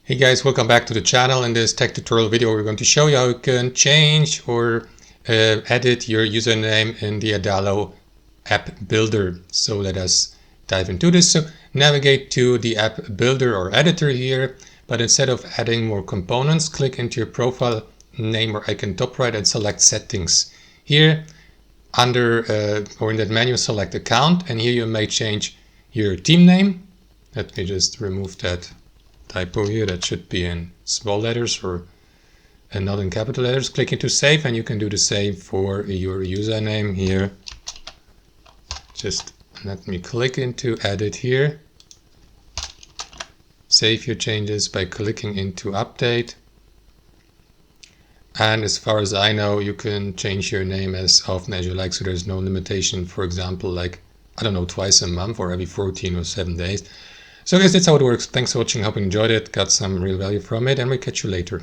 Hey guys, welcome back to the channel. In this tech tutorial video we're going to show you how you can change or edit your username in the Adalo app builder. So let us dive into this. So navigate to the app builder or editor here, but instead of adding more components, click into your profile name or icon top right and select settings. Here under or in that menu select account, and here you may change your team name. Let me just remove that typo here. That should be in small letters or not in capital letters. Click into save, and you can do the same for your username here. Just let me click into edit here. Save your changes by clicking into update. And as far as I know, you can change your name as often as you like, so there's no limitation. For example, like, I don't know, twice a month or every 14 or 7 days. So guys, that's how it works. Thanks for watching. Hope you enjoyed it, got some real value from it, and we'll catch you later.